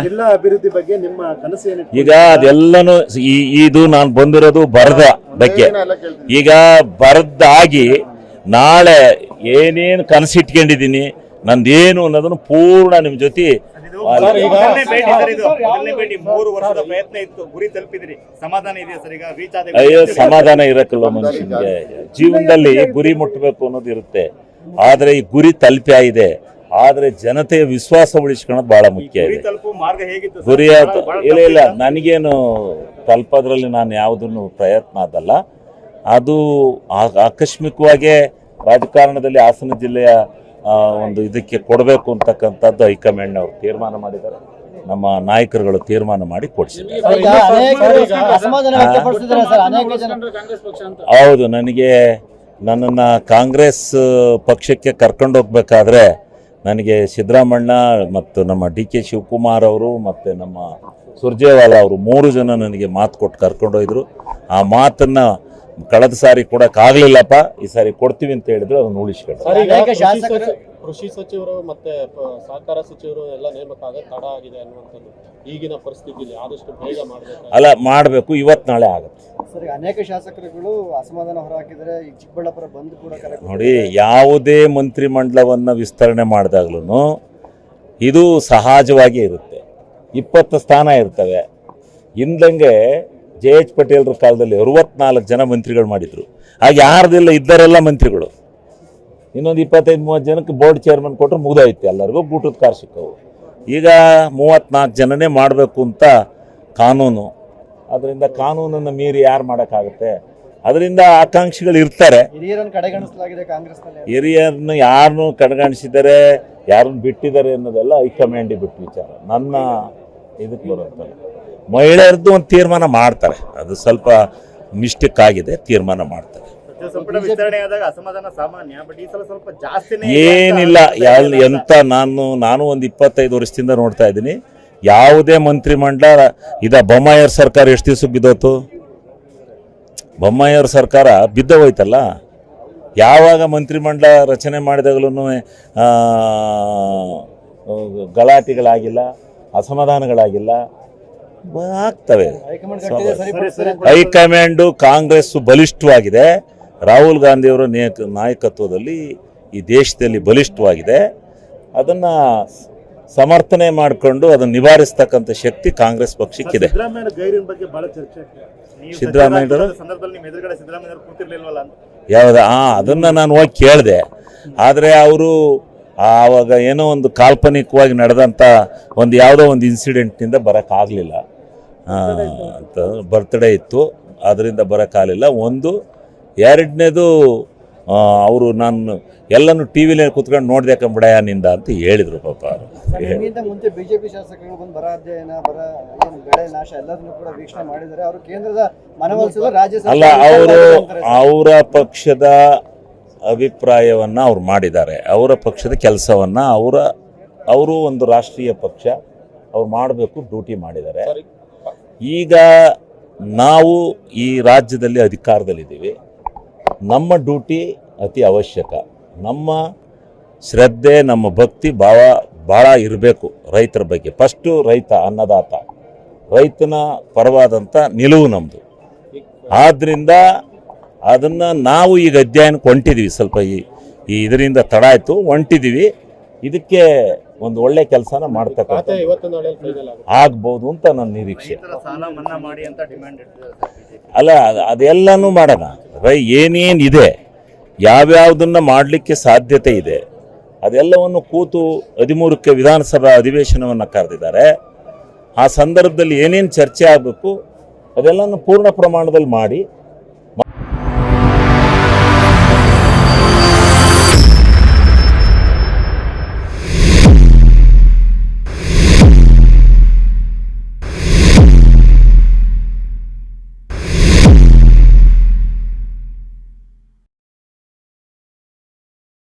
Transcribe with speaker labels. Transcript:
Speaker 1: ಜಿಲ್ಲಾ ಅಭಿವೃದ್ಧಿ ಬಗ್ಗೆ ನಿಮ್ಮ ಕನಸು ಏನು?
Speaker 2: ಈಗ ಅದೆಲ್ಲನೂ ಇದು ನಾನು ಬಂದಿರೋದು ಬರದ ಬಗ್ಗೆ. ಈಗ ಬರದಾಗಿ ನಾಳೆ ಏನೇನು ಕನಸಿಟ್ಕೊಂಡಿದ್ದೀನಿ ನಂದೇನು ಅನ್ನೋದನ್ನು ಪೂರ್ಣ ನಿಮ್ ಜೊತೆ. ಅಯ್ಯೋ, ಸಮಾಧಾನ ಇರಕ್ಕಲ್ಲ ಮನುಷ್ಯನಿಗೆ. ಜೀವನದಲ್ಲಿ ಗುರಿ ಮುಟ್ಟಬೇಕು ಅನ್ನೋದು ಇರುತ್ತೆ, ಆದ್ರೆ ಈ ಗುರಿ ತಲುಪಿ ಇದೆ. ಆದ್ರೆ ಜನತೆಯ ವಿಶ್ವಾಸ ಉಳಿಸ್ಕೊಳ್ಳೋದು ಬಹಳ ಮುಖ್ಯ ಇದೆ. ಗುರಿ ಇಲ್ಲ ನನಗೇನು ತಲುಪೋದ್ರಲ್ಲಿ ನಾನು ಯಾವುದನ್ನು ಪ್ರಯತ್ನ ಅದಲ್ಲ. ಅದು ಆಕಸ್ಮಿಕವಾಗಿ ರಾಜಕಾರಣದಲ್ಲಿ ಹಾಸನ ಜಿಲ್ಲೆಯ ಒಂದು ಇದಕ್ಕೆ ಕೊಡಬೇಕು ಅಂತಕ್ಕಂಥದ್ದು ಹೈಕಮಾಂಡ್ ಅವರು ತೀರ್ಮಾನ ಮಾಡಿದ್ದಾರೆ. ನಮ್ಮ ನಾಯಕರುಗಳು ತೀರ್ಮಾನ ಮಾಡಿ ಕೊಡಿಸಿದ್ದಾರೆ. ಹೌದು, ನನ್ನನ್ನು ಕಾಂಗ್ರೆಸ್ ಪಕ್ಷಕ್ಕೆ ಕರ್ಕೊಂಡು ಹೋಗ್ಬೇಕಾದ್ರೆ ನನಗೆ ಸಿದ್ದರಾಮಣ್ಣ ಮತ್ತು ನಮ್ಮ ಡಿ.ಕೆ. ಶಿವಕುಮಾರ್ ಅವರು ಮತ್ತು ನಮ್ಮ ಸುರ್ಜೇವಾಲಾ ಅವರು 3 ಜನ ನನಗೆ ಮಾತು ಕೊಟ್ಟು ಕರ್ಕೊಂಡೋಗಿದ್ರು. ಆ ಮಾತನ್ನು ಕಳೆದ ಸಾರಿ ಕೊಡೋಕ್ಕಾಗಲಿಲ್ಲಪ್ಪ, ಈ ಸಾರಿ ಕೊಡ್ತೀವಿ ಅಂತ ಹೇಳಿದ್ರು. ಅದನ್ನು ಉಳಿಸ್ಕೊಂಡು
Speaker 3: ಕೃಷಿ ಸಚಿವರು ಮತ್ತೆ ಸಹಕಾರ ಸಚಿವರು ಎಲ್ಲ ನೇಮಕ ಆಗೋದು ತಡ ಆಗಿದೆ ಅನ್ನುವಂಥದ್ದು ಈಗಿನ ಪರಿಸ್ಥಿತಿಯಲ್ಲಿ ಆದಷ್ಟು ಬೇಗ
Speaker 2: ಮಾಡಬೇಕು. ಇವತ್ತು ನಾಳೆ ಆಗುತ್ತೆ.
Speaker 1: ಸರಿ, ಅನೇಕ ಶಾಸಕರುಗಳು ಅಸಮಾಧಾನ ಹೊರಹಾಕಿದರೆ ಈಗ ಚಿಕ್ಕಬಳ್ಳಾಪುರ ಬಂದ್ ಕೂಡ
Speaker 2: ನೋಡಿ, ಯಾವುದೇ ಮಂತ್ರಿಮಂಡಲವನ್ನು ವಿಸ್ತರಣೆ ಮಾಡಿದಾಗ್ಲೂ ಇದು ಸಹಜವಾಗಿ ಇರುತ್ತೆ. 20 ಸ್ಥಾನ ಇರ್ತವೆ. ಇಂದಂಗೆ JH ಪಟೇಲ್ರ ಕಾಲದಲ್ಲಿ 64 ಜನ ಮಂತ್ರಿಗಳು ಮಾಡಿದ್ರು. ಆಗ ಯಾರ್ದಿಲ್ಲ ಇದ್ದರೆಲ್ಲ ಮಂತ್ರಿಗಳು. ಇನ್ನೊಂದು 25-30 ಜನಕ್ಕೆ ಬೋರ್ಡ್ ಚೇರ್ಮನ್ ಕೊಟ್ಟರು, ಮುಗಿದೋಯ್ತು. ಎಲ್ಲರಿಗೂ ಬೂಟದ ಕಾರ್ ಸಿಕ್ಕವು. ಈಗ 34 ಜನನೇ ಮಾಡಬೇಕು ಅಂತ ಕಾನೂನು. ಅದರಿಂದ ಕಾನೂನನ್ನು ಮೀರಿ ಯಾರು ಮಾಡೋಕ್ಕಾಗುತ್ತೆ? ಅದರಿಂದ ಆಕಾಂಕ್ಷಿಗಳು ಇರ್ತಾರೆ. ಹಿರಿಯರನ್ನು ಯಾರನ್ನು ಕಡೆಗಣಿಸಿದ್ದಾರೆ, ಯಾರನ್ನು ಬಿಟ್ಟಿದ್ದಾರೆ ಅನ್ನೋದೆಲ್ಲ ಹೈಕಮಾಂಡಿಗೆ ಬಿಟ್ಟು ವಿಚಾರ. ನನ್ನ ಇದಕ್ಕೆ ಬರುತ್ತೆ. ಮಹಿಳೆಯರದ್ದು ಒಂದು ತೀರ್ಮಾನ ಮಾಡ್ತಾರೆ, ಅದು ಸ್ವಲ್ಪ ಮಿಸ್ಟೇಕ್ ಆಗಿದೆ, ತೀರ್ಮಾನ ಮಾಡ್ತಾರೆ. ಏನಿಲ್ಲ, ಎಂತ ನಾನು ಒಂದು 25 ವರ್ಷದಿಂದ ನೋಡ್ತಾ ಇದ್ದೀನಿ. ಯಾವುದೇ ಮಂತ್ರಿಮಂಡಲ ಬೊಮ್ಮಾಯಿಯವ್ರ ಸರ್ಕಾರ ಎಷ್ಟು ದಿವಸಕ್ಕೆ ಬಿದ್ದೋತು? ಬೊಮ್ಮಾಯಿಯವ್ರ ಸರ್ಕಾರ ಬಿದ್ದೋಯ್ತಲ್ಲ. ಯಾವಾಗ ಮಂತ್ರಿಮಂಡಲ ರಚನೆ ಮಾಡಿದಾಗಲೂ ಗಲಾಟೆಗಳಾಗಿಲ್ಲ, ಅಸಮಾಧಾನಗಳಾಗಿಲ್ಲ, ಆಗ್ತವೆ. ಹೈಕಮಾಂಡು ಕಾಂಗ್ರೆಸ್ ಬಲಿಷ್ಠವಾಗಿದೆ. ರಾಹುಲ್ ಗಾಂಧಿಯವರ ನಾಯಕತ್ವದಲ್ಲಿ ಈ ದೇಶದಲ್ಲಿ ಬಲಿಷ್ಠವಾಗಿದೆ. ಅದನ್ನ ಸಮರ್ಥನೆ ಮಾಡಿಕೊಂಡು ಅದನ್ನು ನಿವಾರಿಸ್ತಕ್ಕಂಥ ಶಕ್ತಿ ಕಾಂಗ್ರೆಸ್ ಪಕ್ಷಕ್ಕಿದೆ. ಸಿದ್ದರಾಮಯ್ಯ ಯಾವ್ದ ಅದನ್ನ ನಾನು ಹೋಗಿ ಕೇಳಿದೆ. ಆದರೆ ಅವರು ಆವಾಗ ಏನೋ ಒಂದು ಕಾಲ್ಪನಿಕವಾಗಿ ನಡೆದಂಥ ಯಾವುದೋ ಒಂದು ಇನ್ಸಿಡೆಂಟ್ನಿಂದ ಬರೋಕ್ಕಾಗಲಿಲ್ಲ. ಬರ್ತ್ಡೇ ಇತ್ತು, ಅದರಿಂದ ಬರೋಕ್ಕಾಗಲಿಲ್ಲ. ಒಂದು. ಎರಡನೇದು, ಅವರು ನಾನು ಎಲ್ಲನೂ ಟಿ ವಿಲಿ ಕೂತ್ಕೊಂಡು ನೋಡಿದೆ ಕಂಬಿಡಯ ನಿಂದ ಅಂತ ಹೇಳಿದರು. ಪಾಪ
Speaker 1: ಮುಂಚೆ ಬಿಜೆಪಿ ಶಾಸಕರು ಬಂದು ಬರ ಅಧ್ಯಯನ, ಬೆಳೆ ನಾಶ ಎಲ್ಲದನ್ನು ಕೂಡ ವೀಕ್ಷಣೆ ಮಾಡಿದ್ದಾರೆ. ಅವರು ಕೇಂದ್ರದ ಮನವೊಲಿಸಿದ ರಾಜ್ಯ
Speaker 2: ಅಲ್ಲ, ಅವರ ಪಕ್ಷದ ಅಭಿಪ್ರಾಯವನ್ನು ಅವ್ರು ಮಾಡಿದ್ದಾರೆ. ಅವರ ಪಕ್ಷದ ಕೆಲಸವನ್ನು ಅವರು ಒಂದು ರಾಷ್ಟ್ರೀಯ ಪಕ್ಷ, ಅವ್ರು ಮಾಡಬೇಕು, ಡ್ಯೂಟಿ ಮಾಡಿದ್ದಾರೆ. ಈಗ ನಾವು ಈ ರಾಜ್ಯದಲ್ಲಿ ಅಧಿಕಾರದಲ್ಲಿದ್ದೀವಿ. ನಮ್ಮ ಡ್ಯೂಟಿ ಅತಿ ಅವಶ್ಯಕ. ನಮ್ಮ ಶ್ರದ್ಧೆ, ನಮ್ಮ ಭಕ್ತಿ ಭಾಳ ಇರಬೇಕು ರೈತರ ಬಗ್ಗೆ. ಫಸ್ಟು ರೈತ, ಅನ್ನದಾತ, ರೈತನ ಪರವಾದಂಥ ನಿಲುವು ನಮ್ಮದು. ಆದ್ದರಿಂದ ಅದನ್ನು ನಾವು ಈಗ ಅಧ್ಯಯನಕ್ಕೆ ಹೊಂಟಿದ್ದೀವಿ. ಸ್ವಲ್ಪ ಇದರಿಂದ ತಡ ಆಯಿತು, ಹೊಂಟಿದ್ದೀವಿ. ಇದಕ್ಕೆ ಒಂದು ಒಳ್ಳೆ ಕೆಲಸನ ಮಾಡ್ತಕ್ಕಂಥ ಆಗ್ಬೋದು ಅಂತ ನನ್ನ ನಿರೀಕ್ಷೆ. ಅಲ್ಲ, ಅದೆಲ್ಲನೂ ಮಾಡೋಣ. ಏನೇನಿದೆ, ಯಾವ್ಯಾವುದನ್ನು ಮಾಡಲಿಕ್ಕೆ ಸಾಧ್ಯತೆ ಇದೆ, ಅದೆಲ್ಲವನ್ನು ಕೂತು 13ಕ್ಕೆ ವಿಧಾನಸಭಾ ಅಧಿವೇಶನವನ್ನು ಕರೆದಿದ್ದಾರೆ. ಆ ಸಂದರ್ಭದಲ್ಲಿ ಏನೇನು ಚರ್ಚೆ ಆಗಬೇಕು ಅದೆಲ್ಲನೂ ಪೂರ್ಣ ಪ್ರಮಾಣದಲ್ಲಿ ಮಾಡಿ